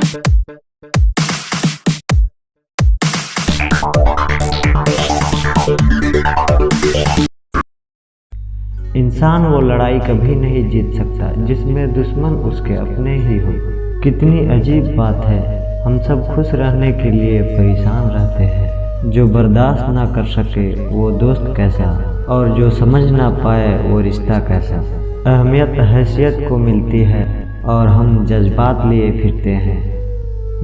इंसान वो लड़ाई कभी नहीं जीत सकता जिसमें दुश्मन उसके अपने ही हो। कितनी अजीब बात है, हम सब खुश रहने के लिए परेशान रहते हैं। जो बर्दाश्त ना कर सके वो दोस्त कैसा, और जो समझ ना पाए वो रिश्ता कैसा। अहमियत हैसियत को मिलती है और हम जज्बात लिए फिरते हैं।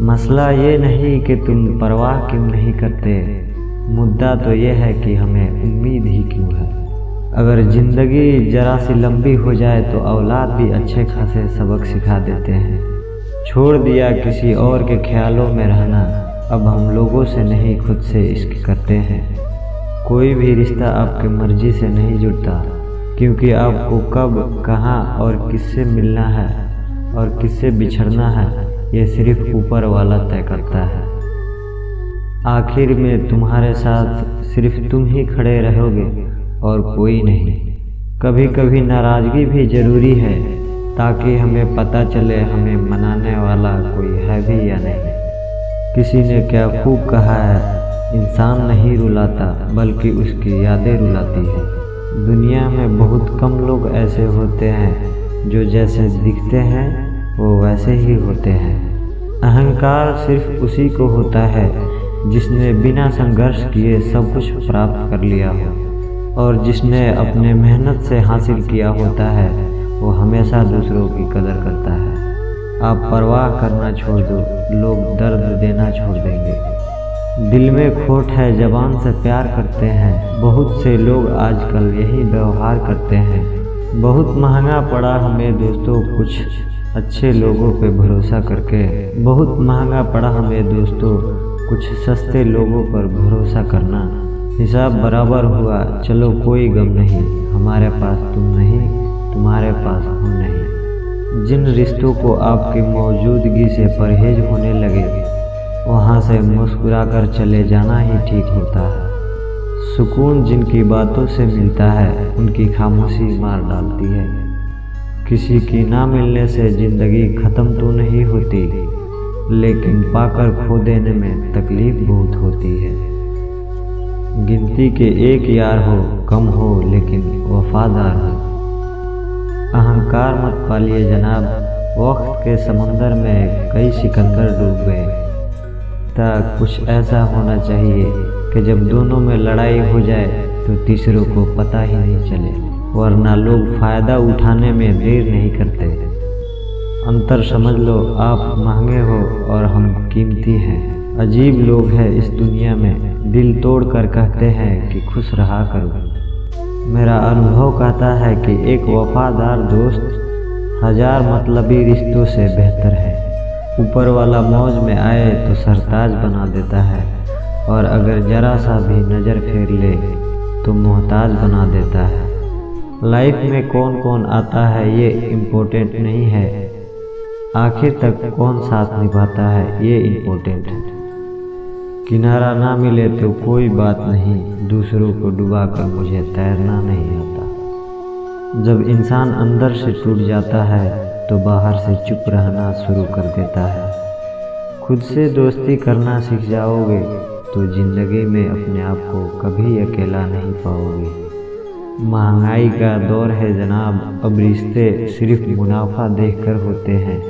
मसला ये नहीं कि तुम परवाह क्यों नहीं करते, मुद्दा तो ये है कि हमें उम्मीद ही क्यों है। अगर ज़िंदगी ज़रा सी लंबी हो जाए तो औलाद भी अच्छे खासे सबक सिखा देते हैं। छोड़ दिया किसी और के ख्यालों में रहना, अब हम लोगों से नहीं खुद से इश्क करते हैं। कोई भी रिश्ता आपकी मर्ज़ी से नहीं जुड़ता, क्योंकि आपको कब कहाँ और किससे मिलना है और किससे बिछड़ना है ये सिर्फ ऊपर वाला तय करता है। आखिर में तुम्हारे साथ सिर्फ तुम ही खड़े रहोगे और कोई नहीं। कभी कभी नाराज़गी भी ज़रूरी है, ताकि हमें पता चले हमें मनाने वाला कोई है भी या नहीं। किसी ने क्या खूब कहा है, इंसान नहीं रुलाता बल्कि उसकी यादें रुलाती है। दुनिया में बहुत कम लोग ऐसे होते हैं जो जैसे दिखते हैं वो वैसे ही होते हैं। अहंकार सिर्फ उसी को होता है जिसने बिना संघर्ष किए सब कुछ प्राप्त कर लिया हो, और जिसने अपने मेहनत से हासिल किया होता है वो हमेशा दूसरों की कदर करता है। आप परवाह करना छोड़ दो, लोग दर्द देना छोड़ देंगे। दिल में खोट है, ज़बान से प्यार करते हैं, बहुत से लोग आजकल यही व्यवहार करते हैं। बहुत महंगा पड़ा हमें दोस्तों कुछ अच्छे लोगों पे भरोसा करके, बहुत महंगा पड़ा हमें दोस्तों कुछ सस्ते लोगों पर भरोसा करना। हिसाब बराबर हुआ, चलो कोई गम नहीं, हमारे पास तुम नहीं, तुम्हारे पास हम नहीं। जिन रिश्तों को आपकी मौजूदगी से परहेज होने लगे, वहाँ से मुस्कुराकर चले जाना ही ठीक होता है। सुकून जिनकी बातों से मिलता है उनकी खामोशी मार डालती है। किसी की ना मिलने से ज़िंदगी ख़त्म तो नहीं होती, लेकिन पाकर खो देने में तकलीफ़ बहुत होती है। गिनती के एक यार हो, कम हो लेकिन वफादार हो। अहंकार मत पालिए जनाब, वक्त के समंदर में कई सिकंदर डूब गए। तक कुछ ऐसा होना चाहिए कि जब दोनों में लड़ाई हो जाए तो तीसरों को पता ही नहीं चले, वरना लोग फ़ायदा उठाने में देर नहीं करते। अंतर समझ लो, आप महंगे हो और हम कीमती हैं। अजीब लोग हैं इस दुनिया में, दिल तोड़ कर कहते हैं कि खुश रहा करो। मेरा अनुभव कहता है कि एक वफादार दोस्त 1000 मतलबी रिश्तों से बेहतर है। ऊपर वाला मौज में आए तो सरताज बना देता है, और अगर जरा सा भी नज़र फेर ले तो मोहताज बना देता है। लाइफ में कौन कौन आता है ये इम्पोर्टेंट नहीं है, आखिर तक कौन साथ निभाता है ये इम्पोर्टेंट है। किनारा ना मिले तो कोई बात नहीं, दूसरों को डुबाकर मुझे तैरना नहीं आता। जब इंसान अंदर से टूट जाता है तो बाहर से चुप रहना शुरू कर देता है। खुद से दोस्ती करना सीख जाओगे तो ज़िंदगी में अपने आप को कभी अकेला नहीं पाओगे। महंगाई का दौर है जनाब, अब रिश्ते सिर्फ मुनाफा देखकर होते हैं।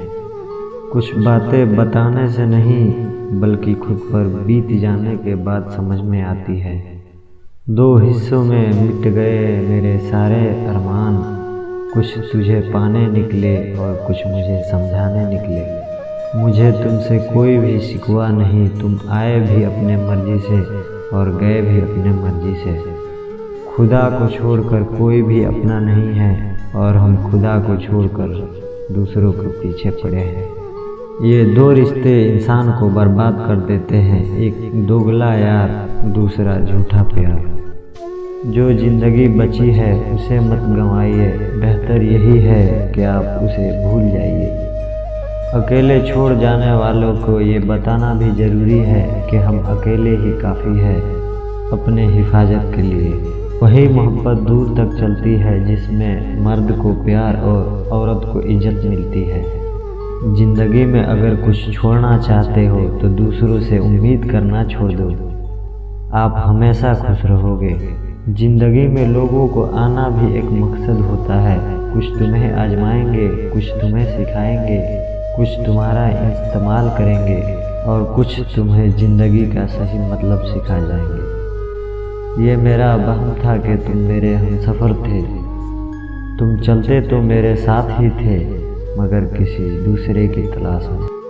कुछ बातें बताने से नहीं बल्कि खुद पर बीत जाने के बाद समझ में आती है। 2 हिस्सों में मिट गए मेरे सारे अरमान, कुछ तुझे पाने निकले और कुछ मुझे समझाने निकले। मुझे तुमसे कोई भी शिकवा नहीं, तुम आए भी अपने मर्जी से और गए भी अपने मर्जी से। खुदा को छोड़कर कोई भी अपना नहीं है, और हम खुदा को छोड़कर दूसरों के पीछे पड़े हैं। ये 2 रिश्ते इंसान को बर्बाद कर देते हैं, एक दोगला यार, दूसरा झूठा प्यार। जो ज़िंदगी बची है उसे मत गंवाइए, बेहतर यही है कि आप उसे भूल जाइए। अकेले छोड़ जाने वालों को ये बताना भी ज़रूरी है कि हम अकेले ही काफ़ी है अपने हिफाजत के लिए। वही मोहब्बत दूर तक चलती है जिसमें मर्द को प्यार और औरत को इज्जत मिलती है। जिंदगी में अगर कुछ छोड़ना चाहते हो तो दूसरों से उम्मीद करना छोड़ दो, आप हमेशा खुश रहोगे। जिंदगी में लोगों को आना भी एक मकसद होता है, कुछ तुम्हें आजमाएंगे, कुछ तुम्हें सिखाएंगे, कुछ तुम्हारा इस्तेमाल करेंगे और कुछ तुम्हें ज़िंदगी का सही मतलब सिखा जाएंगे। ये मेरा वहम था कि तुम मेरे हमसफ़र थे, तुम चलते तो मेरे साथ ही थे, मगर किसी दूसरे की तलाश में।